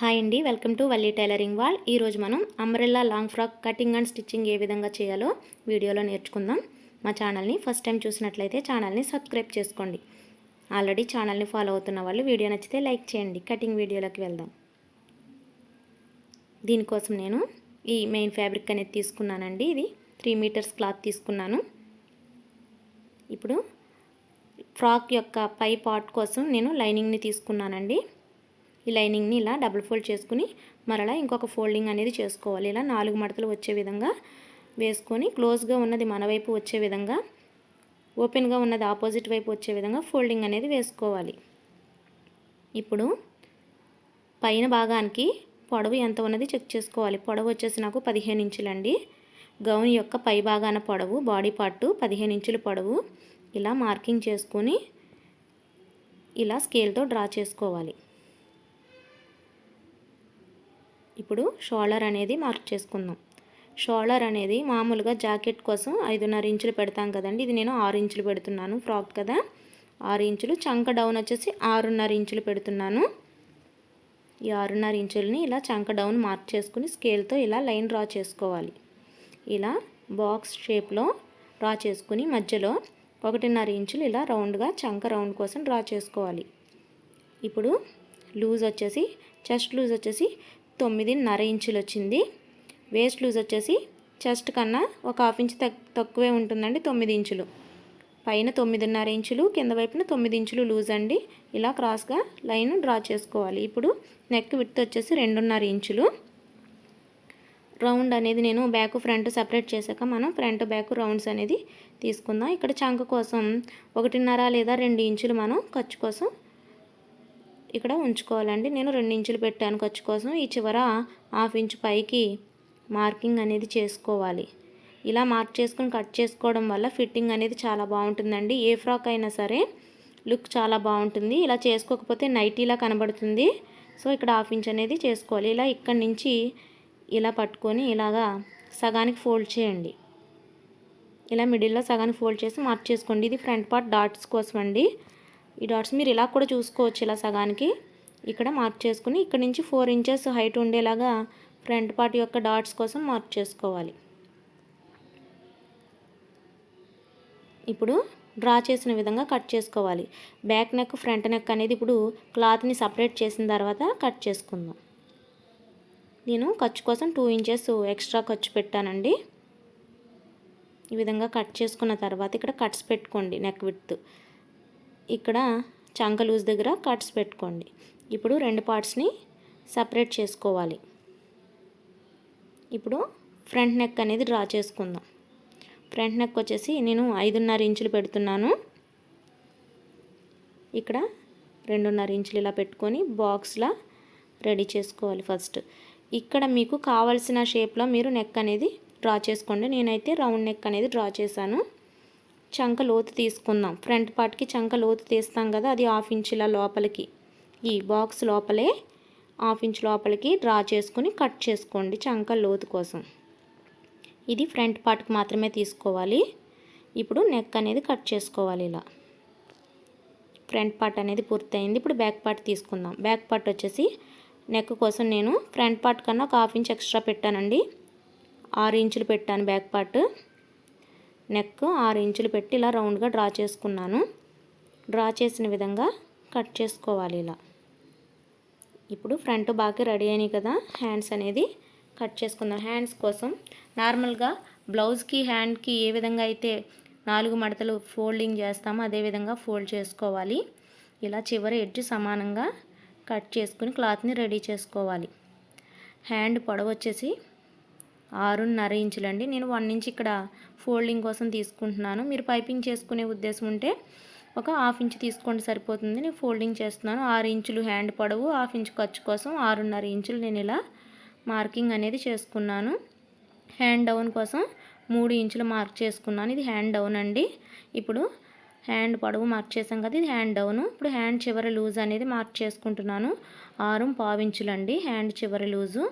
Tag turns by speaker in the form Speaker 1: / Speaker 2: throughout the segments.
Speaker 1: Hi అండి, welcome to Valli tailoring wall. ఈరోజు మనం umbrella long frock cutting and stitching ఏ విధంగా చేయాలో వీడియోలో నేర్చుకుందాం. మా ఛానల్ని ఫస్ట్ టైం చూసినట్లయితే ఛానల్ని సబ్స్క్రైబ్ చేసుకోండి. ఆల్రెడీ ఛానల్ని ఫాలో అవుతున్న వాళ్ళు వీడియో నచ్చితే లైక్ చేయండి. కటింగ్ వీడియోలోకి వెళ్దాం. దీనికోసం నేను ఈ మెయిన్ ఫ్యాబ్రిక్ అనేది తీసుకున్నానండి. ఇది 3 మీటర్స్ క్లాత్ తీసుకున్నాను. ఇప్పుడు ఫ్రాక్ యొక్క పై పార్ట్ కోసం నేను లైనింగ్ని తీసుకున్నానండి. ఈ లైనింగ్ని ఇలా డబుల్ ఫోల్డ్ చేసుకుని మరలా ఇంకొక ఫోల్డింగ్ అనేది చేసుకోవాలి. ఇలా 4 మడతలు వచ్చే విధంగా వేసుకొని క్లోజ్గా ఉన్నది మన వైపు వచ్చే విధంగా, ఓపెన్గా ఉన్నది ఆపోజిట్ వైపు వచ్చే విధంగా ఫోల్డింగ్ అనేది వేసుకోవాలి. ఇప్పుడు పైన భాగానికి పొడవు ఎంత ఉన్నది చెక్ చేసుకోవాలి. పొడవు వచ్చేసి నాకు 15 ఇంచులండి. గౌన్ యొక్క పై భాగాన పొడవు, బాడీ పార్టు 15 ఇంచుల పొడవు ఇలా మార్కింగ్ చేసుకొని ఇలా స్కేల్తో డ్రా చేసుకోవాలి. ఇప్పుడు షోల్డర్ అనేది మార్క్ చేసుకుందాం. షోల్డర్ అనేది మామూలుగా జాకెట్ కోసం 5.5 ఇంచులు పెడతాం కదండి. ఇది నేను 6 ఇంచులు పెడుతున్నాను. ఫ్రాక్ కదా, 6 ఇంచులు. చంక డౌన్ వచ్చేసి 6.5 ఇంచులు పెడుతున్నాను. ఈ 6.5 ఇంచులని ఇలా చంక డౌన్ మార్క్ చేసుకుని స్కేల్తో ఇలా లైన్ డ్రా చేసుకోవాలి. ఇలా బాక్స్ షేప్లో డ్రా చేసుకుని మధ్యలో 1.5 ఇంచులు ఇలా రౌండ్గా చంక రౌండ్ కోసం డ్రా చేసుకోవాలి. ఇప్పుడు లూజ్ వచ్చేసి, చెస్ట్ లూజ్ వచ్చేసి 9.5 ఇంచులు వచ్చింది. వేస్ట్ లూజ్ వచ్చేసి చెస్ట్ కన్నా ఒక హాఫ్ ఇంచ్ తక్కువే ఉంటుందండి, 9 ఇంచులు. పైన 9.5 ఇంచులు, కింద వైపున 9 ఇంచులు లూజ్ అండి. ఇలా క్రాస్గా లైన్ డ్రా చేసుకోవాలి. ఇప్పుడు నెక్ విడ్త్ వచ్చేసి 2.5 ఇంచులు. రౌండ్ అనేది నేను బ్యాక్ ఫ్రంట్ సపరేట్ చేశాక మనం ఫ్రంట్ బ్యాక్ రౌండ్స్ అనేది తీసుకుందాం. ఇక్కడ చంక కోసం 1.5 లేదా 2 ఇంచులు మనం ఖర్చు కోసం ఇక్కడ ఉంచుకోవాలండి. నేను 2 ఇంచులు పెట్టాను ఖర్చు కోసం. ఈ చివర హాఫ్ ఇంచు పైకి మార్కింగ్ అనేది చేసుకోవాలి. ఇలా మార్క్ చేసుకుని కట్ చేసుకోవడం వల్ల ఫిట్టింగ్ అనేది చాలా బాగుంటుందండి. ఏ ఫ్రాక్ అయినా సరే లుక్ చాలా బాగుంటుంది. ఇలా చేసుకోకపోతే నైటీలా కనబడుతుంది. సో ఇక్కడ హాఫ్ ఇంచ్ అనేది చేసుకోవాలి. ఇలా ఇక్కడి నుంచి ఇలా పట్టుకొని ఇలాగా సగానికి ఫోల్డ్ చేయండి. ఇలా మిడిల్లో సగానికి ఫోల్డ్ చేసి మార్క్ చేసుకోండి. ఇది ఫ్రంట్ పార్ట్ డాట్స్ కోసం అండి. ఈ డాట్స్ మీరు ఇలా కూడా చూసుకోవచ్చు. ఇలా సగానికి ఇక్కడ మార్క్ చేసుకుని ఇక్కడ నుంచి 4 ఇంచెస్ హైట్ ఉండేలాగా ఫ్రంట్ పార్ట్ యొక్క డాట్స్ కోసం మార్క్ చేసుకోవాలి. ఇప్పుడు డ్రా చేసిన విధంగా కట్ చేసుకోవాలి. బ్యాక్ నెక్, ఫ్రంట్ నెక్ అనేది ఇప్పుడు క్లాత్ని సపరేట్ చేసిన తర్వాత కట్ చేసుకుందాం. నేను ఖర్చు కోసం 2 ఇంచెస్ ఎక్స్ట్రా ఖర్చు పెట్టానండి. ఈ విధంగా కట్ చేసుకున్న తర్వాత ఇక్కడ కట్స్ పెట్టుకోండి. నెక్ విడ్త్ ఇక్కడ చంక లూజ్ దగ్గర కట్స్ పెట్టుకోండి. ఇప్పుడు 2 పార్ట్స్ని సపరేట్ చేసుకోవాలి. ఇప్పుడు ఫ్రంట్ నెక్ అనేది డ్రా చేసుకుందాం. ఫ్రంట్ నెక్ వచ్చేసి నేను 5.5 ఇంచులు పెడుతున్నాను. ఇక్కడ 2.5 ఇంచులు ఇలా పెట్టుకొని బాక్స్లా రెడీ చేసుకోవాలి. ఫస్ట్ ఇక్కడ మీకు కావాల్సిన షేప్లో మీరు నెక్ అనేది డ్రా చేసుకోండి. నేనైతే రౌండ్ నెక్ అనేది డ్రా చేశాను. చంక లోతు తీసుకుందాం. ఫ్రంట్ పార్ట్కి చంక లోతు తీస్తాం కదా, అది హాఫ్ ఇంచుల లోపలికి, ఈ బాక్స్ లోపలే హాఫ్ ఇంచ్ లోపలికి డ్రా చేసుకుని కట్ చేసుకోండి చంక లోతు కోసం. ఇది ఫ్రంట్ పార్ట్కి మాత్రమే తీసుకోవాలి. ఇప్పుడు నెక్ అనేది కట్ చేసుకోవాలి. ఇలా ఫ్రంట్ పార్ట్ అనేది పూర్తయింది. ఇప్పుడు బ్యాక్ పార్ట్ తీసుకుందాం. బ్యాక్ పార్ట్ వచ్చేసి నెక్ కోసం నేను ఫ్రంట్ పార్ట్ కన్నా ఒక హాఫ్ ఇంచ్ ఎక్స్ట్రా పెట్టానండి. 6 ఇంచులు పెట్టాను బ్యాక్ పార్ట్. నెక్ 6 ఇంచులు పెట్టి ఇలా రౌండ్గా డ్రా చేసుకున్నాను. డ్రా చేసిన విధంగా కట్ చేసుకోవాలి ఇలా. ఇప్పుడు ఫ్రంట్ బాగా రెడీ అయినాయి కదా, హ్యాండ్స్ అనేది కట్ చేసుకుందాం. హ్యాండ్స్ కోసం నార్మల్గా బ్లౌజ్కి హ్యాండ్కి ఏ విధంగా అయితే 4 మడతలు ఫోల్డింగ్ చేస్తామో అదే విధంగా ఫోల్డ్ చేసుకోవాలి. ఇలా చివరి ఎడ్జ్ సమానంగా కట్ చేసుకుని క్లాత్ని రెడీ చేసుకోవాలి. హ్యాండ్ పొడవు వచ్చేసి 6.5 ఇంచులండి. నేను 1 ఇంచ్ ఇక్కడ ఫోల్డింగ్ కోసం తీసుకుంటున్నాను. మీరు పైపింగ్ చేసుకునే ఉద్దేశం ఉంటే ఒక హాఫ్ ఇంచ్ తీసుకోండి, సరిపోతుంది. నేను ఫోల్డింగ్ చేస్తున్నాను. 6 ఇంచులు హ్యాండ్ పొడవు, హాఫ్ ఇంచ్ ఖర్చు కోసం 6.5 ఇంచులు నేను ఇలా మార్కింగ్ అనేది చేసుకున్నాను. హ్యాండ్ డౌన్ కోసం 3 ఇంచులు మార్క్ చేసుకున్నాను. ఇది హ్యాండ్ డౌన్ అండి. ఇప్పుడు హ్యాండ్ పొడవు మార్క్ చేసాం కదా, ఇది హ్యాండ్ డౌన్. ఇప్పుడు హ్యాండ్ చివరి లూజ్ అనేది మార్క్ చేసుకుంటున్నాను. 6.25 ఇంచులండి హ్యాండ్ చివరి లూజు.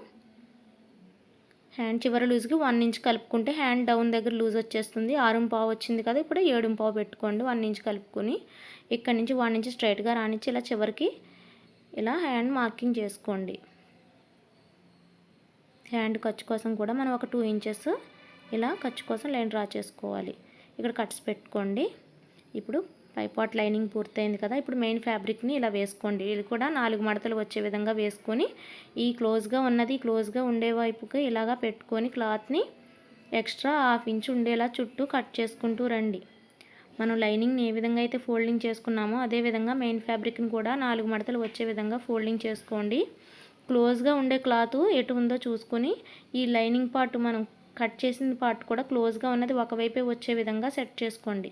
Speaker 1: హ్యాండ్ చివరి లూజ్కి 1 ఇంచ్ కలుపుకుంటే హ్యాండ్ డౌన్ దగ్గర లూజ్ వచ్చేస్తుంది. 6.25 వచ్చింది కదా, ఇప్పుడు 7.25 పెట్టుకోండి. 1 ఇంచ్ కలుపుకొని ఇక్కడ నుంచి 1 ఇంచ్ స్ట్రైట్గా రానిచ్చి ఇలా చివరికి ఇలా హ్యాండ్ మార్కింగ్ చేసుకోండి. హ్యాండ్ ఖర్చు కోసం కూడా మనం ఒక 2 ఇంచెస్ ఇలా ఖర్చు కోసం లైన్ డ్రా చేసుకోవాలి. ఇక్కడ కట్స్ పెట్టుకోండి. ఇప్పుడు పైపాట్ లైనింగ్ పూర్తయింది కదా. ఇప్పుడు మెయిన్ ఫ్యాబ్రిక్ని ఇలా వేసుకోండి. ఇది కూడా 4 మడతలు వచ్చే విధంగా వేసుకొని ఈ క్లోజ్గా ఉండే వైపుకి ఇలాగా పెట్టుకొని క్లాత్ని ఎక్స్ట్రా 1/2 ఇంచ్ ఉండేలా చుట్టూ కట్ చేసుకుంటూ రండి. మనం లైనింగ్ని ఏ విధంగా అయితే ఫోల్డింగ్ చేసుకున్నామో అదేవిధంగా మెయిన్ ఫ్యాబ్రిక్ని కూడా 4 మడతలు వచ్చే విధంగా ఫోల్డింగ్ చేసుకోండి. క్లోజ్గా ఉండే క్లాత్ ఎటు ఉందో చూసుకొని ఈ లైనింగ్ పార్ట్ మనం కట్ చేసిన పార్ట్ కూడా క్లోజ్గా ఉన్నది ఒకవైపే వచ్చే విధంగా సెట్ చేసుకోండి.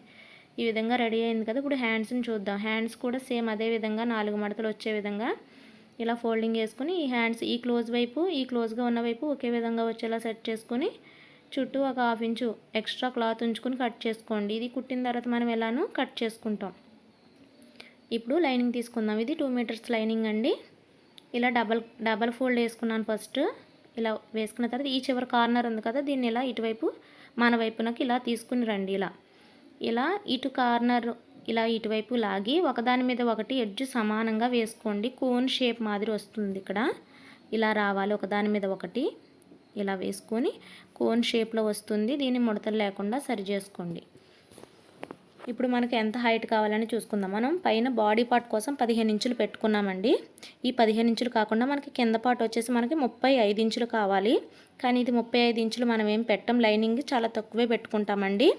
Speaker 1: ఈ విధంగా రెడీ అయింది కదా. ఇప్పుడు హ్యాండ్స్ని చూద్దాం. హ్యాండ్స్ కూడా సేమ్ అదే విధంగా 4 మడతలు వచ్చే విధంగా ఇలా ఫోల్డింగ్ చేసుకుని ఈ హ్యాండ్స్ ఈ క్లోజ్ వైపు ఈ క్లోజ్గా ఉన్న వైపు ఒకే విధంగా వచ్చేలా సెట్ చేసుకొని చుట్టూ ఒక 1/2 ఇంచు ఎక్స్ట్రా క్లాత్ ఉంచుకొని కట్ చేసుకోండి. ఇది కుట్టిన తర్వాత మనం ఎలానో కట్ చేసుకుంటాం. ఇప్పుడు లైనింగ్ తీసుకుందాం. ఇది 2 మీటర్స్ లైనింగ్ అండి. ఇలా డబల్ ఫోల్డ్ వేసుకున్నాను ఫస్ట్. ఇలా వేసుకున్న తర్వాత ఈ చివరి కార్నర్ ఉంది కదా, దీన్ని ఇలా ఇటువైపు మన వైపునకి ఇలా తీసుకుని రండి. ఇలా ఇటు కార్నర్ ఇలా ఇటువైపు లాగి ఒకదాని మీద ఒకటి ఎడ్జ్ సమానంగా వేసుకోండి. కోన్ షేప్ మాదిరి వస్తుంది. ఇక్కడ ఇలా రావాలి. ఒకదాని మీద ఒకటి ఇలా వేసుకొని కోన్ షేప్లో వస్తుంది. దీన్ని ముడతలు లేకుండా సరి చేసుకోండి. ఇప్పుడు మనకి ఎంత హైట్ కావాలని చూసుకుందాం. మనం పైన బాడీ పార్ట్ కోసం 15 ఇంచులు పెట్టుకున్నామండి. ఈ 15 ఇంచులు కాకుండా మనకి కింద పార్ట్ వచ్చేసి మనకి 35 ఇంచులు కావాలి. కానీ ఇది 35 ఇంచులు మనం ఏం పెట్టం. లైనింగ్ చాలా తక్కువే పెట్టుకుంటామండి.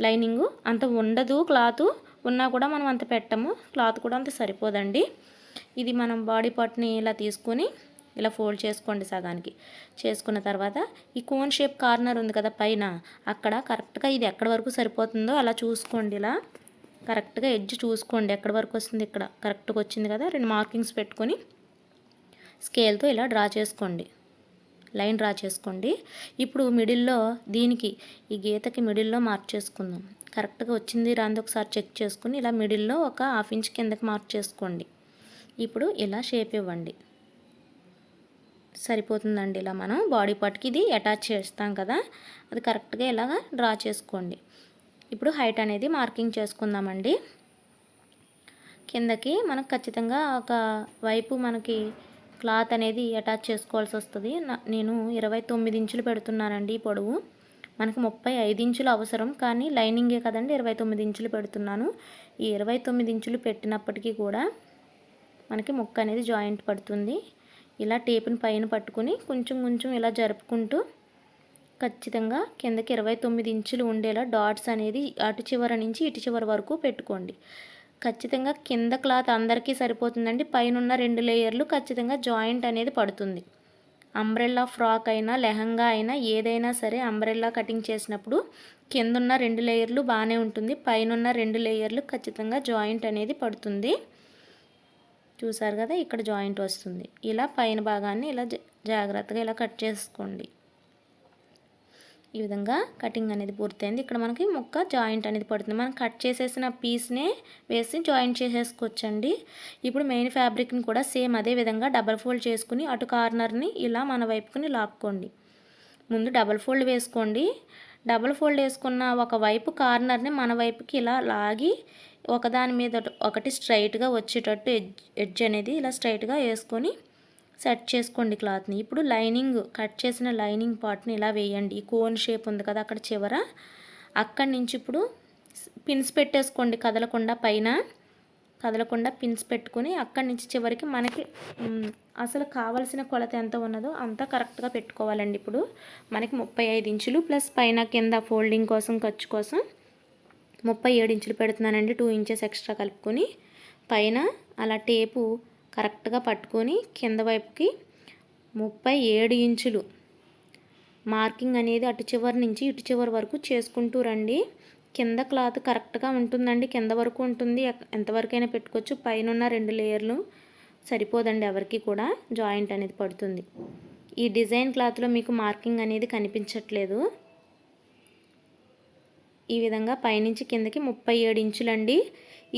Speaker 1: లైనింగ్ అంత ఉండదు. క్లాత్ ఉన్నా కూడా మనం అంత పెట్టము. క్లాత్ కూడా అంత సరిపోదండి. ఇది మనం బాడీ పార్ట్ని ఇలా తీసుకొని ఇలా ఫోల్డ్ చేసుకోండి. సగానికి చేసుకున్న తర్వాత ఈ కోన్ షేప్ కార్నర్ ఉంది కదా పైన, అక్కడ కరెక్ట్గా ఇది ఎక్కడి వరకు సరిపోతుందో అలా చూసుకోండి. ఇలా కరెక్ట్గా ఎడ్జ్ చూసుకోండి ఎక్కడి వరకు వస్తుంది. ఇక్కడ కరెక్ట్గా వచ్చింది కదా. 2 మార్కింగ్స్ పెట్టుకొని స్కేల్తో ఇలా డ్రా చేసుకోండి. లైన్ డ్రా చేసుకోండి. ఇప్పుడు మిడిల్లో దీనికి ఈ గీతకి మిడిల్లో మార్క్ చేసుకుందాం. కరెక్ట్గా వచ్చింది రాంది ఒకసారి చెక్ చేసుకుని ఇలా మిడిల్లో ఒక 1/2 ఇంచ్ కిందకి మార్క్ చేసుకోండి. ఇప్పుడు ఇలా షేప్ ఇవ్వండి. సరిపోతుందండి. ఇలా మనం బాడీ పార్ట్కి ఇది అటాచ్ చేస్తాం కదా, అది కరెక్ట్గా ఇలాగా డ్రా చేసుకోండి. ఇప్పుడు హైట్ అనేది మార్కింగ్ చేసుకుందామండి. కిందకి మనకు ఖచ్చితంగా ఒక వైపు మనకి క్లాత్ అనేది అటాచ్ చేసుకోవాల్సి వస్తుంది. నేను 29 ఇంచులు పెడుతున్నానండి ఈ పొడవు. మనకి 35 ఇంచులు అవసరం, కానీ లైనింగే కదండి 29 ఇంచులు పెడుతున్నాను. ఈ 29 ఇంచులు పెట్టినప్పటికీ కూడా మనకి ముక్క అనేది జాయింట్ పడుతుంది. ఇలా టేపుని పైన పట్టుకుని కొంచెం ఇలా జరుపుకుంటూ ఖచ్చితంగా కిందకి 29 ఇంచులు ఉండేలా డాట్స్ అనేది అటు చివరి నుంచి ఇటు చివరి వరకు పెట్టుకోండి. ఖచ్చితంగా కింద క్లాత్ అందరికీ సరిపోతుందండి. పైన ఉన్న 2 లేయర్లు ఖచ్చితంగా జాయింట్ అనేది పడుతుంది. అంబ్రెల్లా ఫ్రాక్ అయినా లెహంగా అయినా ఏదైనా సరే అంబ్రెల్లా కటింగ్ చేసినప్పుడు కిందున్న 2 లేయర్లు బాగానే ఉంటుంది. పైన ఉన్న 2 లేయర్లు ఖచ్చితంగా జాయింట్ అనేది పడుతుంది. చూసారు కదా, ఇక్కడ జాయింట్ వస్తుంది. ఇలా పైన భాగాన్ని ఇలా జాగ్రత్తగా ఇలా కట్ చేసుకోండి. ఈ విధంగా కటింగ్ అనేది పూర్తయింది. ఇక్కడ మనకి ముక్క జాయింట్ అనేది పడుతుంది. మనం కట్ చేసేసిన పీస్నే వేసి జాయింట్ చేసేసుకోవచ్చండి. ఇప్పుడు మెయిన్ ఫ్యాబ్రిక్ని కూడా సేమ్ అదే విధంగా డబల్ ఫోల్డ్ చేసుకుని అటు కార్నర్ని ఇలా మన వైపుకుని లాక్కోండి. ముందు డబల్ ఫోల్డ్ వేసుకోండి. డబల్ ఫోల్డ్ వేసుకున్న ఒక వైపు కార్నర్ని మన వైపుకి ఇలా లాగి ఒకదాని మీద ఒకటి స్ట్రైట్గా వచ్చేటట్టు ఎడ్జ్ అనేది ఇలా స్ట్రైట్గా వేసుకొని సెట్ చేసుకోండి క్లాత్ని. ఇప్పుడు లైనింగ్ కట్ చేసిన లైనింగ్ పార్ట్ని ఇలా వేయండి. ఈ కోన్ షేప్ ఉంది కదా అక్కడ చివర, అక్కడి నుంచి ఇప్పుడు పిన్స్ పెట్టేసుకోండి. కదలకుండా పిన్స్ పెట్టుకుని అక్కడి నుంచి చివరికి మనకి అసలు కావాల్సిన కొలత ఎంత ఉన్నదో అంతా కరెక్ట్గా పెట్టుకోవాలండి. ఇప్పుడు మనకి 35 ఇంచులు ప్లస్ పైన కింద ఫోల్డింగ్ కోసం ఖర్చు కోసం 37 ఇంచులు పెడుతున్నానండి. 2 ఇంచెస్ ఎక్స్ట్రా కలుపుకొని పైన అలా టేపు కరెక్ట్గా పట్టుకొని కింద వైపుకి 37 ఇంచులు మార్కింగ్ అనేది అటు చివరి నుంచి ఇటు చివరి వరకు చేసుకుంటూ రండి. కింద క్లాత్ కరెక్ట్గా ఉంటుందండి. కింద వరకు ఉంటుంది. ఎంతవరకైనా పెట్టుకోవచ్చు. పైన ఉన్న 2 లేయర్లు సరిపోదండి, ఎవరికి కూడా జాయింట్ అనేది పడుతుంది. ఈ డిజైన్ క్లాత్లో మీకు మార్కింగ్ అనేది కనిపించట్లేదు. ఈ విధంగా పైనుంచి కిందకి 37 ఇంచులండి.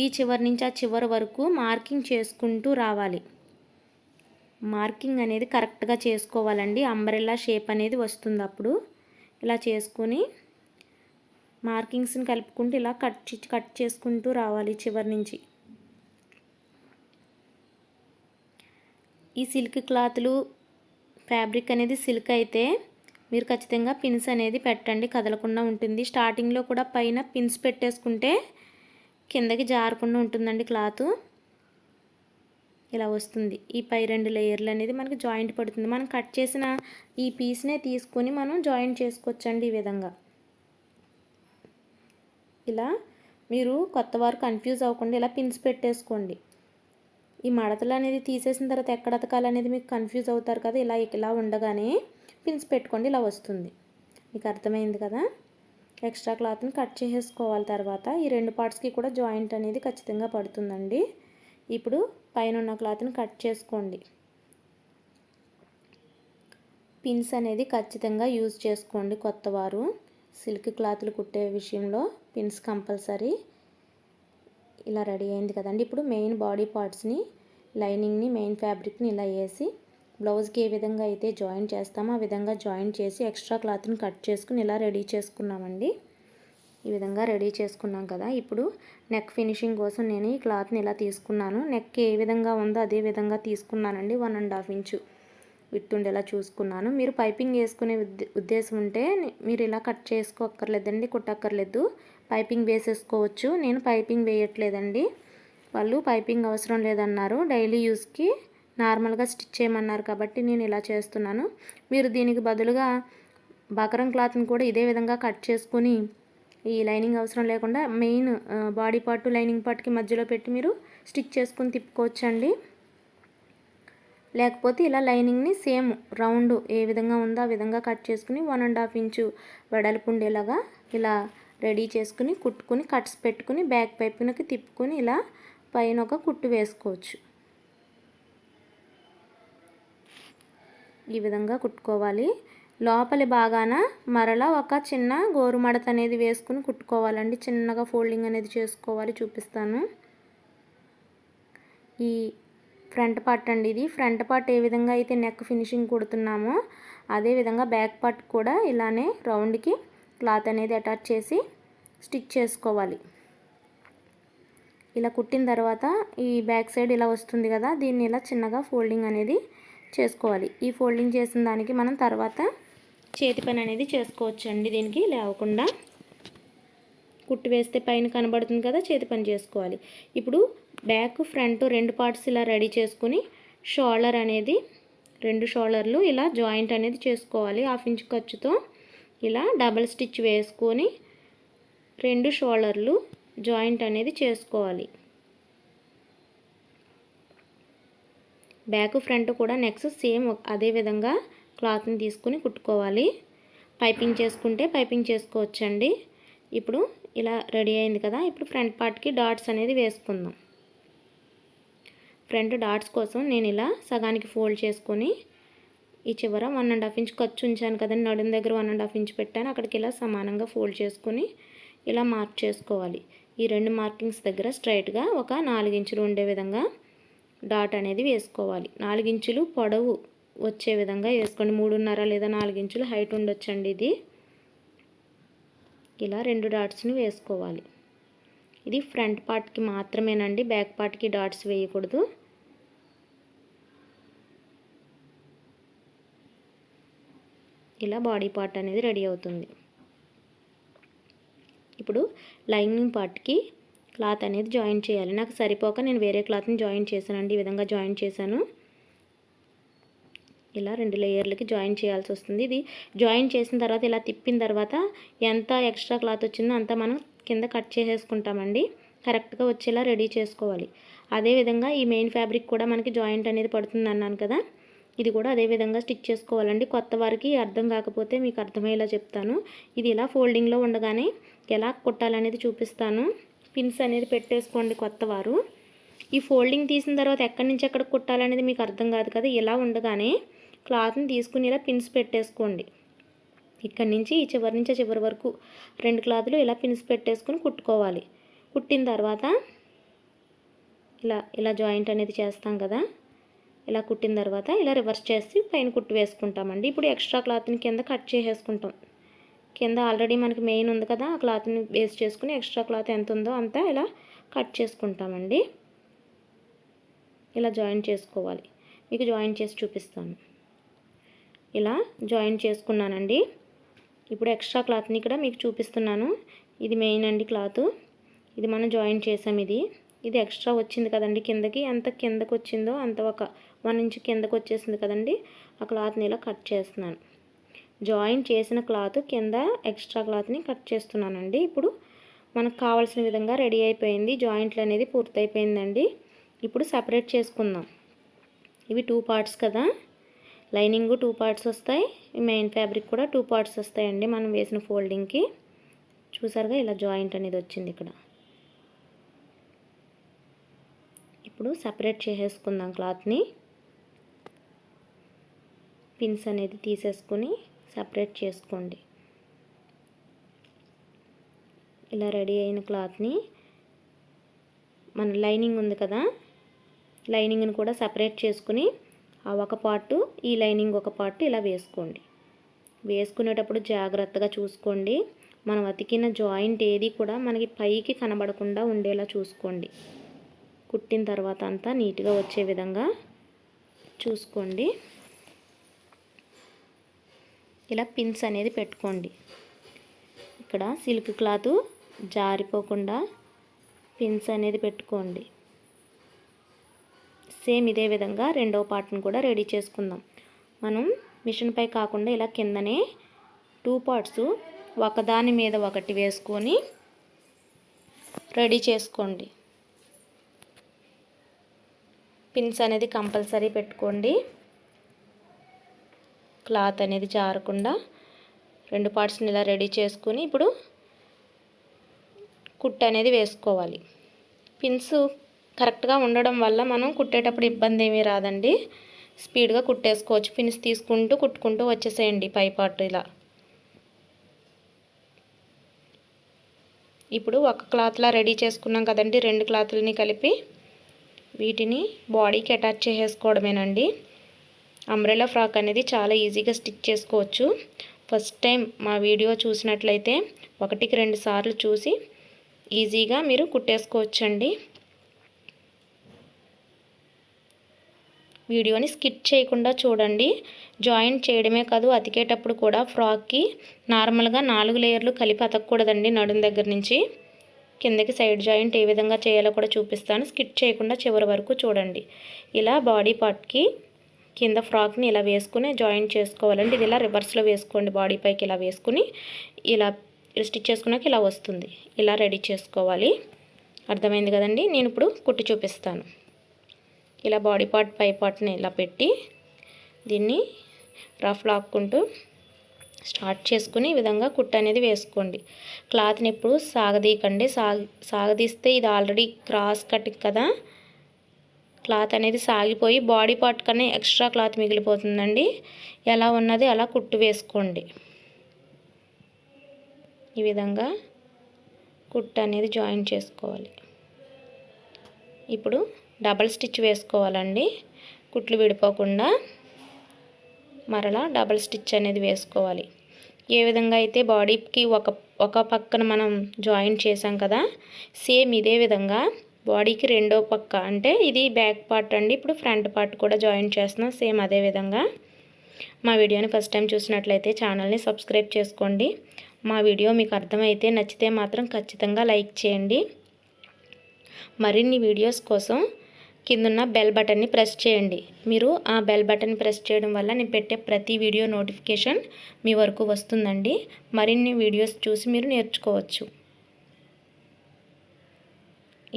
Speaker 1: ఈ చివరి నుంచి ఆ చివరి వరకు మార్కింగ్ చేసుకుంటూ రావాలి. మార్కింగ్ అనేది కరెక్ట్గా చేసుకోవాలండి. అంబ్రెల్లా షేప్ అనేది వస్తుంది. అప్పుడు ఇలా చేసుకొని మార్కింగ్స్ని కలుపుకుంటూ ఇలా కట్ చేసుకుంటూ రావాలి చివరి నుంచి. ఈ సిల్క్ క్లాత్లు ఫ్యాబ్రిక్ అనేది సిల్క్ అయితే మీరు ఖచ్చితంగా పిన్స్ అనేది పెట్టండి, కదలకుండా ఉంటుంది. స్టార్టింగ్లో కూడా పైన పిన్స్ పెట్టేసుకుంటే కిందకి జారకుండా ఉంటుందండి క్లాత్. ఇలా వస్తుంది. ఈ పై 2 లేయర్లు అనేది మనకి జాయింట్ పడుతుంది. మనం కట్ చేసిన ఈ పీస్నే తీసుకొని మనం జాయింట్ చేసుకోవచ్చండి ఈ విధంగా. ఇలా మీరు కొత్త వారు కన్ఫ్యూజ్ అవ్వకుండా ఇలా పిన్స్ పెట్టేసుకోండి. ఈ మడతలు అనేది తీసేసిన తర్వాత ఎక్కడ అతకాలనేది మీకు కన్ఫ్యూజ్ అవుతారు కదా, ఇలా ఉండగానే పిన్స్ పెట్టుకోండి. ఇలా వస్తుంది. మీకు అర్థమైంది కదా. ఎక్స్ట్రా క్లాత్ని కట్ చేసేసుకోవాలి. తర్వాత ఈ 2 పార్ట్స్కి కూడా జాయింట్ అనేది ఖచ్చితంగా పడుతుందండి. ఇప్పుడు పైన ఉన్న క్లాత్ని కట్ చేసుకోండి. పిన్స్ అనేది ఖచ్చితంగా యూజ్ చేసుకోండి కొత్తవారు. సిల్క్ క్లాత్లు కుట్టే విషయంలో పిన్స్ కంపల్సరీ. ఇలా రెడీ అయింది కదండి. ఇప్పుడు మెయిన్ బాడీ పార్ట్స్ని, లైనింగ్ని, మెయిన్ ఫ్యాబ్రిక్ని ఇలా వేసి బ్లౌజ్కి ఏ విధంగా అయితే జాయిన్ చేస్తామో ఆ విధంగా జాయిన్ చేసి ఎక్స్ట్రా క్లాత్ని కట్ చేసుకుని ఇలా రెడీ చేసుకున్నామండి. ఈ విధంగా రెడీ చేసుకున్నాం కదా. ఇప్పుడు నెక్ ఫినిషింగ్ కోసం నేను ఈ క్లాత్ని ఇలా తీసుకున్నాను. నెక్ ఏ విధంగా ఉందో అదే విధంగా తీసుకున్నానండి. 1.5 ఇంచు విడ్త్ ఉండేలా చూసుకున్నాను. మీరు పైపింగ్ వేసుకునే ఉద్దేశం ఉంటే మీరు ఇలా కట్ చేసుకోక్కర్లేదండి, కుట్టక్కర్లేదు, పైపింగ్ వేసేసుకోవచ్చు. నేను పైపింగ్ వేయట్లేదండి. వాళ్ళు పైపింగ్ అవసరం లేదన్నారు. డైలీ యూస్కి నార్మల్గా స్టిచ్ చేయమన్నారు కాబట్టి నేను ఇలా చేస్తున్నాను. మీరు దీనికి బదులుగా బకరం క్లాత్ని కూడా ఇదే విధంగా కట్ చేసుకుని ఈ లైనింగ్ అవసరం లేకుండా మెయిన్ బాడీ పార్ట్ లైనింగ్ పార్ట్కి మధ్యలో పెట్టి మీరు స్టిచ్ చేసుకుని తిప్పుకోవచ్చండి. లేకపోతే ఇలా లైనింగ్ని సేమ్ రౌండ్ ఏ విధంగా ఉందో ఆ విధంగా కట్ చేసుకుని 1.5 ఇంచు వెడల్పు ఉండేలాగా ఇలా రెడీ చేసుకుని కుట్టుకుని కట్స్ పెట్టుకుని బ్యాక్ పైపునకి తిప్పుకొని ఇలా పైన ఒక కుట్టు వేసుకోవచ్చు. ఈ విధంగా కుట్టుకోవాలి. లోపలి భాగాన మరలా ఒక చిన్న గోరుమడత అనేది వేసుకుని కుట్టుకోవాలండి. చిన్నగా ఫోల్డింగ్ అనేది చేసుకోవాలి, చూపిస్తాను. ఈ ఫ్రంట్ పార్ట్ అండి ఇది. ఫ్రంట్ పార్ట్ ఏ విధంగా అయితే నెక్ ఫినిషింగ్ కుడుతున్నామో అదే విధంగా బ్యాక్ పార్ట్ కూడా ఇలానే రౌండ్కి క్లాత్ అనేది అటాచ్ చేసి స్టిచ్ చేసుకోవాలి. ఇలా కుట్టిన తర్వాత ఈ బ్యాక్ సైడ్ ఇలా వస్తుంది కదా, దీన్ని ఇలా చిన్నగా ఫోల్డింగ్ అనేది చేసుకోవాలి. ఈ ఫోల్డింగ్ చేసిన దానికి మనం తర్వాత చేతి పని అనేది చేసుకోవచ్చు అండి. దీనికి లేవకుండా కుట్టు వేస్తే పైన కనబడుతుంది కదా, చేతి పని చేసుకోవాలి. ఇప్పుడు బ్యాక్ ఫ్రంట్ 2 పార్ట్స్ ఇలా రెడీ చేసుకుని షోల్డర్ అనేది 2 షోల్డర్లు ఇలా జాయింట్ అనేది చేసుకోవాలి. 1/2 ఇంచ్ ఖర్చుతో ఇలా డబల్ స్టిచ్ వేసుకొని 2 షోల్డర్లు జాయింట్ అనేది చేసుకోవాలి. బ్యాక్ ఫ్రంట్ కూడా నెక్స్ట్ సేమ్ అదే విధంగా క్లాత్ని తీసుకుని కుట్టుకోవాలి. పైపింగ్ చేసుకుంటే పైపింగ్ చేసుకోవచ్చండి. ఇప్పుడు ఇలా రెడీ అయింది కదా. ఇప్పుడు ఫ్రంట్ పార్ట్కి డాట్స్ అనేది వేసుకుందాం. ఫ్రంట్ డాట్స్ కోసం నేను ఇలా సగానికి ఫోల్డ్ చేసుకొని ఈ చివర 1.5 ఇంచ్ ఖర్చు ఉంచాను కదండి, నడుం దగ్గర 1.5 ఇంచ్ పెట్టాను. అక్కడికి ఇలా సమానంగా ఫోల్డ్ చేసుకొని ఇలా మార్క్ చేసుకోవాలి. ఈ 2 మార్కింగ్స్ దగ్గర స్ట్రైట్గా ఒక 4 ఇంచులు ఉండే విధంగా డాట్ అనేది వేసుకోవాలి. 4 ఇంచులు పొడవు వచ్చే విధంగా వేసుకోండి. 3.5 లేదా 4 ఇంచులు హైట్ ఉండొచ్చండి ఇది. ఇలా 2 డాట్స్ని వేసుకోవాలి. ఇది ఫ్రంట్ పార్ట్కి మాత్రమేనండి, బ్యాక్ పార్ట్కి డాట్స్ వేయకూడదు. ఇలా బాడీ పార్ట్ అనేది రెడీ అవుతుంది. ఇప్పుడు లైనింగ్ పార్ట్కి క్లాత్ అనేది జాయిన్ చేయాలి. నాకు సరిపోక నేను వేరే క్లాత్ని జాయిన్ చేశానండి. ఈ విధంగా జాయిన్ చేశాను. ఇలా 2 లేయర్లకి జాయిన్ చేయాల్సి వస్తుంది. ఇది జాయిన్ చేసిన తర్వాత ఇలా తిప్పిన తర్వాత ఎంత ఎక్స్ట్రా క్లాత్ వచ్చిందో అంతా మనం కింద కట్ చేసేసుకుంటామండి. కరెక్ట్గా వచ్చేలా రెడీ చేసుకోవాలి. అదేవిధంగా ఈ మెయిన్ ఫ్యాబ్రిక్ కూడా మనకి జాయింట్ అనేది పడుతుంది అన్నాను కదా, ఇది కూడా అదే విధంగా స్టిచ్ చేసుకోవాలండి. కొత్త వారికి అర్థం కాకపోతే మీకు అర్థమయ్యేలా చెప్తాను. ఇది ఇలా ఫోల్డింగ్లో ఉండగానే ఎలా కుట్టాలనేది చూపిస్తాను. పిన్స్ అనేది పెట్టేసుకోండి కొత్తవారు. ఈ ఫోల్డింగ్ తీసిన తర్వాత ఎక్కడి నుంచి ఎక్కడ కుట్టాలనేది మీకు అర్థం కాదు కదా, ఇలా ఉండగానే క్లాత్ని తీసుకుని ఇలా పిన్స్ పెట్టేసుకోండి. ఇక్కడి నుంచి ఈ చివరి నుంచి చివరి వరకు 2 క్లాత్లు ఇలా పిన్స్ పెట్టేసుకుని కుట్టుకోవాలి. కుట్టిన తర్వాత ఇలా జాయింట్ అనేది చేస్తాం కదా, ఇలా కుట్టిన తర్వాత ఇలా రివర్స్ చేసి పైన కుట్టు వేసుకుంటామండి. ఇప్పుడు ఎక్స్ట్రా క్లాత్ని కింద కట్ చేసేసుకుంటాం. కింద ఆల్రెడీ మనకి మెయిన్ ఉంది కదా, ఆ క్లాత్ని బేస్ చేసుకుని ఎక్స్ట్రా క్లాత్ ఎంత ఉందో అంతా ఇలా కట్ చేసుకుంటామండి. ఇలా జాయిన్ చేసుకోవాలి. మీకు జాయిన్ చేసి చూపిస్తాను. ఇలా జాయిన్ చేసుకున్నానండి. ఇప్పుడు ఎక్స్ట్రా క్లాత్ని ఇక్కడ మీకు చూపిస్తున్నాను. ఇది మెయిన్ అండి క్లాత్. ఇది మనం జాయిన్ చేసాం. ఇది ఎక్స్ట్రా వచ్చింది కదండి కిందకి. ఎంత కిందకు వచ్చిందో అంత ఒక 1 ఇంచ్ కిందకు వచ్చేసింది కదండి. ఆ క్లాత్ని ఇలా కట్ చేస్తున్నాను. జాయిన్ చేసిన క్లాత్ కింద ఎక్స్ట్రా క్లాత్ని కట్ చేస్తున్నానండి. ఇప్పుడు మనకు కావాల్సిన విధంగా రెడీ అయిపోయింది. జాయింట్లు అనేది పూర్తయిపోయిందండి. ఇప్పుడు సపరేట్ చేసుకుందాం. ఇవి 2 పార్ట్స్ కదా. లైనింగ్ 2 పార్ట్స్ వస్తాయి. మెయిన్ ఫ్యాబ్రిక్ కూడా 2 పార్ట్స్ వస్తాయండి మనం వేసిన ఫోల్డింగ్కి. చూసారుగా ఇలా జాయింట్ అనేది వచ్చింది ఇక్కడ. ఇప్పుడు సపరేట్ చేసేసుకుందాం క్లాత్ని. పిన్స్ అనేది తీసేసుకుని సపరేట్ చేసుకోండి. ఇలా రెడీ అయిన క్లాత్ని మన లైనింగ్ ఉంది కదా, లైనింగ్ని కూడా సపరేట్ చేసుకుని ఆ ఒక పార్టు, ఈ లైనింగ్ ఒక పార్టు ఇలా వేసుకోండి. వేసుకునేటప్పుడు జాగ్రత్తగా చూసుకోండి. మనం అతికిన జాయింట్ ఏది కూడా మనకి పైకి కనబడకుండా ఉండేలా చూసుకోండి. కుట్టిన తర్వాత అంతా నీట్గా వచ్చే విధంగా చూసుకోండి. ఇలా పిన్స్ అనేది పెట్టుకోండి. ఇక్కడ సిల్క్ క్లాత్ జారిపోకుండా పిన్స్ అనేది పెట్టుకోండి. సేమ్ ఇదే విధంగా రెండవ పార్ట్ని కూడా రెడీ చేసుకుందాం. మనం మిషన్ పై కాకుండా ఇలా కిందనే 2 పార్ట్స్ ఒకదాని మీద ఒకటి వేసుకొని రెడీ చేసుకోండి. పిన్స్ అనేది కంపల్సరీ పెట్టుకోండి. క్లాత్ అనేది జారకుండా 2 పార్ట్స్ని ఇలా రెడీ చేసుకుని ఇప్పుడు కుట్టు అనేది వేసుకోవాలి. పిన్స్ కరెక్ట్గా ఉండడం వల్ల మనం కుట్టేటప్పుడు ఇబ్బంది ఏమీ రాదండి. స్పీడ్గా కుట్టేసుకోవచ్చు. పిన్స్ తీసుకుంటూ కుట్టుకుంటూ వచ్చేసేయండి పై పార్ట్ ఇలా. ఇప్పుడు ఒక క్లాత్లా రెడీ చేసుకున్నాం కదండి. 2 క్లాత్లని కలిపి వీటిని బాడీకి అటాచ్ చేసేసుకోవడమేనండి. అంబ్రెల్లా ఫ్రాక్ అనేది చాలా ఈజీగా స్టిచ్ చేసుకోవచ్చు. ఫస్ట్ టైం మా వీడియో చూసినట్లయితే 1కి 2 సార్లు చూసి ఈజీగా మీరు కుట్టేసుకోవచ్చండి. వీడియోని స్కిప్ చేయకుండా చూడండి. జాయింట్ చేయడమే కాదు, అతికేటప్పుడు కూడా ఫ్రాక్కి నార్మల్గా 4 లేయర్లు కలిపి అతకూడదండి. నడుం దగ్గర నుంచి కిందకి సైడ్ జాయింట్ ఏ విధంగా చేయాలో కూడా చూపిస్తాను. స్కిప్ చేయకుండా చివరి వరకు చూడండి. ఇలా బాడీ పార్ట్కి కింద ఫ్రాక్ని ఇలా వేసుకుని జాయింట్ చేసుకోవాలండి. ఇది ఇలా రివర్స్లో వేసుకోండి. బాడీ పైకి ఇలా వేసుకుని ఇలా స్టిచ్ చేసుకున్నాక ఇలా వస్తుంది. ఇలా రెడీ చేసుకోవాలి. అర్థమైంది కదండి. నేను ఇప్పుడు కుట్టి చూపిస్తాను. ఇలా బాడీ పార్ట్ పై పార్ట్ని ఇలా పెట్టి దీన్ని రఫ్ లాక్కుంటూ స్టార్ట్ చేసుకుని ఈ విధంగా కుట్టు అనేది వేసుకోండి. క్లాత్ని ఎప్పుడు సాగదీయకండి. సాగదీస్తే ఇది ఆల్రెడీ క్రాస్ కట్ కదా, క్లాత్ అనేది సాగిపోయి బాడీ పార్ట్ కన్నా ఎక్స్ట్రా క్లాత్ మిగిలిపోతుందండి. ఎలా ఉన్నది అలా కుట్టు వేసుకోండి. ఈ విధంగా కుట్టు అనేది జాయిన్ చేసుకోవాలి. ఇప్పుడు డబల్ స్టిచ్ వేసుకోవాలండి. కుట్లు విడిపోకుండా మరలా డబల్ స్టిచ్ అనేది వేసుకోవాలి. ఏ విధంగా అయితే బాడీకి ఒక పక్కన మనం జాయిన్ చేసాం కదా, సేమ్ ఇదే విధంగా బాడీకి రెండో పక్క, అంటే ఇది బ్యాక్ పార్ట్ అండి. ఇప్పుడు ఫ్రంట్ పార్ట్ కూడా జాయిన్ చేస్తున్నాం సేమ్ అదే విధంగా. మా వీడియోని ఫస్ట్ టైం చూసినట్లయితే ఛానల్ని సబ్స్క్రైబ్ చేసుకోండి. మా వీడియో మీకు అర్థమైతే నచ్చితే మాత్రం ఖచ్చితంగా లైక్ చేయండి. మరిన్ని వీడియోస్ కోసం కిందున్న బెల్ బటన్ని ప్రెస్ చేయండి. మీరు ఆ బెల్ బటన్ ప్రెస్ చేయడం వల్ల నేను పెట్టే ప్రతి వీడియో నోటిఫికేషన్ మీ వరకు వస్తుందండి. మరిన్ని వీడియోస్ చూసి మీరు నేర్చుకోవచ్చు.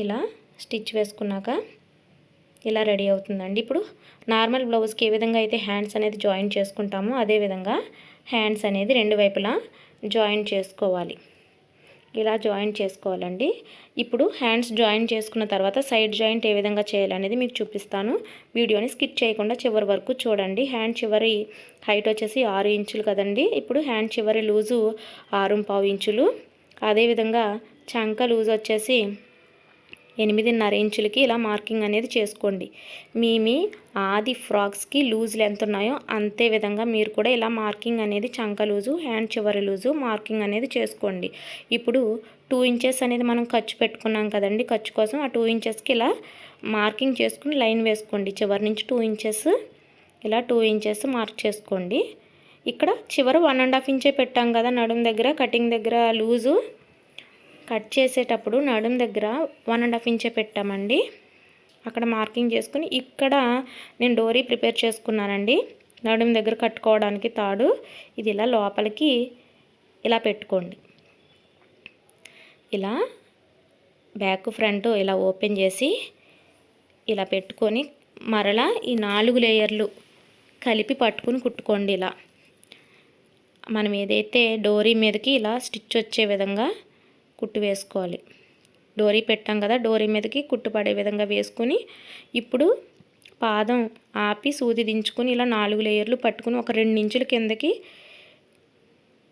Speaker 1: ఇలా స్టిచ్ వేసుకున్నాక ఇలా రెడీ అవుతుందండి. ఇప్పుడు నార్మల్ బ్లౌజ్కి ఏ విధంగా అయితే హ్యాండ్స్ అనేది జాయిన్ చేసుకుంటామో అదేవిధంగా హ్యాండ్స్ అనేది 2 వైపులా జాయిన్ చేసుకోవాలి. ఇలా జాయిన్ చేసుకోవాలండి. ఇప్పుడు హ్యాండ్స్ జాయిన్ చేసుకున్న తర్వాత సైడ్ జాయింట్ ఏ విధంగా చేయాలనేది మీకు చూపిస్తాను. వీడియోని స్కిప్ చేయకుండా చివరి వరకు చూడండి. హ్యాండ్ చివరి హైట్ వచ్చేసి 6 ఇంచులు కదండి. ఇప్పుడు హ్యాండ్ చివరి లూజు 6.5 ఇంచులు. అదేవిధంగా చంక లూజ్ వచ్చేసి 8.5 ఇంచులకి ఇలా మార్కింగ్ అనేది చేసుకోండి. మీ ఆది ఫ్రాక్స్కి లూజ్ లెంత్ ఉన్నాయో అంతే విధంగా మీరు కూడా ఇలా మార్కింగ్ అనేది చంక లూజు, హ్యాండ్ చివరి లూజు మార్కింగ్ అనేది చేసుకోండి. ఇప్పుడు 2 ఇంచెస్ అనేది మనం ఖర్చు పెట్టుకున్నాం కదండి. ఖర్చు కోసం ఆ 2 ఇంచెస్కి ఇలా మార్కింగ్ చేసుకుని లైన్ వేసుకోండి. చివరి నుంచి 2 ఇంచెస్ ఇలా 2 ఇంచెస్ మార్క్ చేసుకోండి. ఇక్కడ చివర 1.5 ఇంచే పెట్టాం కదా నడుం దగ్గర, కటింగ్ దగ్గర లూజు. కట్ చేసేటప్పుడు నడుం దగ్గర 1.5 ఇంచే పెట్టామండి. అక్కడ మార్కింగ్ చేసుకుని ఇక్కడ నేను డోరీ ప్రిపేర్ చేసుకున్నానండి. నడుం దగ్గర కట్టుకోవడానికి తాడు. ఇది ఇలా లోపలికి ఇలా పెట్టుకోండి. ఇలా బ్యాక్ ఫ్రంట్ ఇలా ఓపెన్ చేసి ఇలా పెట్టుకొని మరలా ఈ 4 లేయర్లు కలిపి పట్టుకుని కుట్టుకోండి. ఇలా మనం ఏదైతే డోరీ మీదకి ఇలా స్టిచ్ వచ్చే విధంగా కుట్టు వేసుకోవాలి. డోరీ పెట్టాం కదా, డోరీ మీదకి కుట్టు పడే విధంగా వేసుకుని ఇప్పుడు పాదం ఆపి సూది దించుకొని ఇలా 4 లేయర్లు పట్టుకుని ఒక 2 ఇంచుల కిందకి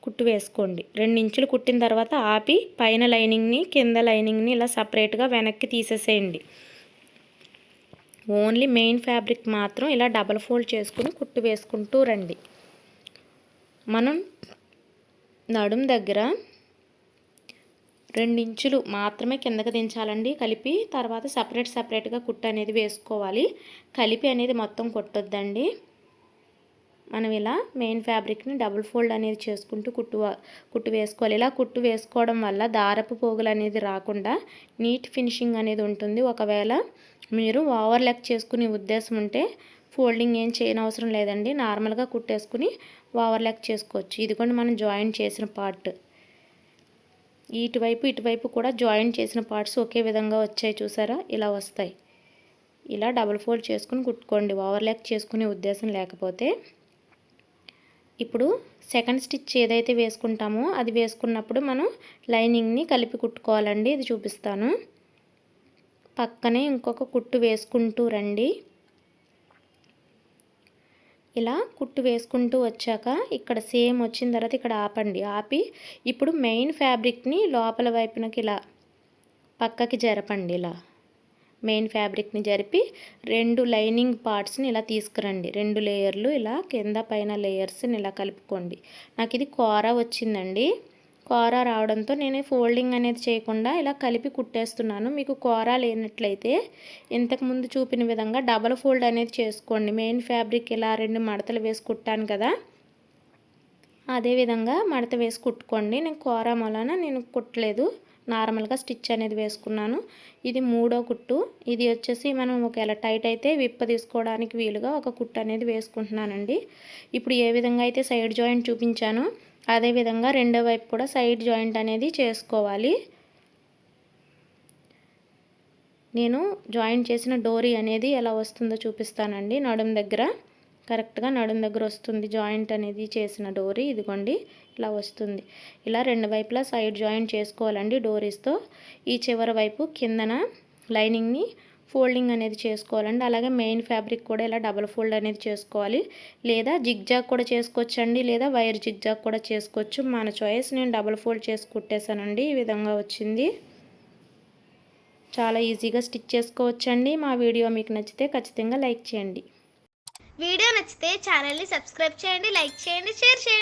Speaker 1: కుట్టు వేసుకోండి. 2 ఇంచులు కుట్టిన తర్వాత ఆపి పైన లైనింగ్ని కింద లైనింగ్ని ఇలా సపరేట్గా వెనక్కి తీసేసేయండి. ఓన్లీ మెయిన్ ఫ్యాబ్రిక్ మాత్రం ఇలా డబల్ ఫోల్డ్ చేసుకుని కుట్టు వేసుకుంటూ రండి. మనం నడుం దగ్గర 2 ఇంచులు మాత్రమే కిందకి దించాలండి కలిపి. తర్వాత సపరేట్గా కుట్టు అనేది వేసుకోవాలి. కలిపి అనేది మొత్తం కొట్టొద్దండి. మనం ఇలా మెయిన్ ఫ్యాబ్రిక్ని డబుల్ ఫోల్డ్ అనేది చేసుకుంటూ కుట్టు వేసుకోవాలి. ఇలా కుట్టు వేసుకోవడం వల్ల దారపు పోగులు అనేది రాకుండా నీట్ ఫినిషింగ్ అనేది ఉంటుంది. ఒకవేళ మీరు ఓవర్ లెగ్ చేసుకునే ఉద్దేశం ఉంటే ఫోల్డింగ్ ఏం చేయనవసరం లేదండి. నార్మల్గా కుట్టేసుకుని ఓవర్ లెగ్ చేసుకోవచ్చు. ఇదిగోండి మనం జాయింట్ చేసిన పార్ట్. ఇటువైపు కూడా జాయింట్ చేసిన పార్ట్స్ ఒకే విధంగా వచ్చాయి చూసారా, ఇలా వస్తాయి. ఇలా డబుల్ ఫోల్డ్ చేసుకుని కుట్టుకోండి ఓవర్ లెగ్ చేసుకునే ఉద్దేశం లేకపోతే. ఇప్పుడు సెకండ్ స్టిచ్ ఏదైతే వేసుకుంటామో అది వేసుకున్నప్పుడు మనం లైనింగ్ని కలిపి కుట్టుకోవాలండి. ఇది చూపిస్తాను. పక్కనే ఇంకొక కుట్టు వేసుకుంటూ రండి. ఇలా కుట్టు వేసుకుంటూ వచ్చాక ఇక్కడ సేమ్ వచ్చిన తర్వాత ఇక్కడ ఆపండి. ఆపి ఇప్పుడు మెయిన్ ఫ్యాబ్రిక్ని లోపల వైపునకి ఇలా పక్కకి జరపండి. ఇలా మెయిన్ ఫ్యాబ్రిక్ని జరిపి 2 లైనింగ్ పార్ట్స్ని ఇలా తీసుకురండి. 2 లేయర్లు ఇలా కింద పైన లేయర్స్ని ఇలా కలుపుకోండి. నాకు ఇది కూర వచ్చిందండి. కూర రావడంతో నేను ఫోల్డింగ్ అనేది చేయకుండా ఇలా కలిపి కుట్టేస్తున్నాను. మీకు కూర లేనట్లయితే ఇంతకుముందు చూపిన విధంగా డబల్ ఫోల్డ్ అనేది చేసుకోండి. మెయిన్ ఫ్యాబ్రిక్ ఇలా 2 మడతలు వేసి కుట్టాను కదా, అదేవిధంగా మడత వేసి కుట్టుకోండి. నేను కూర మూలన నేను కుట్టలేదు, నార్మల్గా స్టిచ్ అనేది వేసుకున్నాను. ఇది 3వ కుట్టు. ఇది వచ్చేసి మనం ఒకవేళ టైట్ అయితే విప్ప తీసుకోవడానికి వీలుగా ఒక కుట్టు అనేది వేసుకుంటున్నానండి. ఇప్పుడు ఏ విధంగా అయితే సైడ్ జాయింట్ చూపించానో అదేవిధంగా రెండో వైపు కూడా సైడ్ జాయింట్ అనేది చేసుకోవాలి. నేను జాయింట్ చేసిన డోరీ అనేది ఎలా వస్తుందో చూపిస్తానండి. నడుం దగ్గర కరెక్ట్గా నడుం దగ్గర వస్తుంది జాయింట్ అనేది చేసిన డోరీ. ఇదిగోండి ఇలా వస్తుంది. ఇలా 2 వైపులా సైడ్ జాయింట్ చేసుకోవాలండి డోరీస్తో. ఈ చివరి వైపు కిందన లైనింగ్ని ఫోల్డింగ్ అనేది చేసుకోవాలండి. అలాగే మెయిన్ ఫ్యాబ్రిక్ కూడా ఇలా డబల్ ఫోల్డ్ అనేది చేసుకోవాలి. లేదా జిగ్జాగ్ కూడా చేసుకోవచ్చండి, లేదా వైర్ జిగ్జాగ్ కూడా చేసుకోవచ్చు, మన చాయిస్. నేను డబల్ ఫోల్డ్ చేసి కుట్టేశానండి. ఈ విధంగా వచ్చింది. చాలా ఈజీగా స్టిచ్ చేసుకోవచ్చండి. మా వీడియో మీకు నచ్చితే ఖచ్చితంగా లైక్ చేయండి.
Speaker 2: వీడియో నచ్చితే ఛానల్ని సబ్స్క్రైబ్ చేయండి, లైక్ చేయండి, షేర్ చేయండి.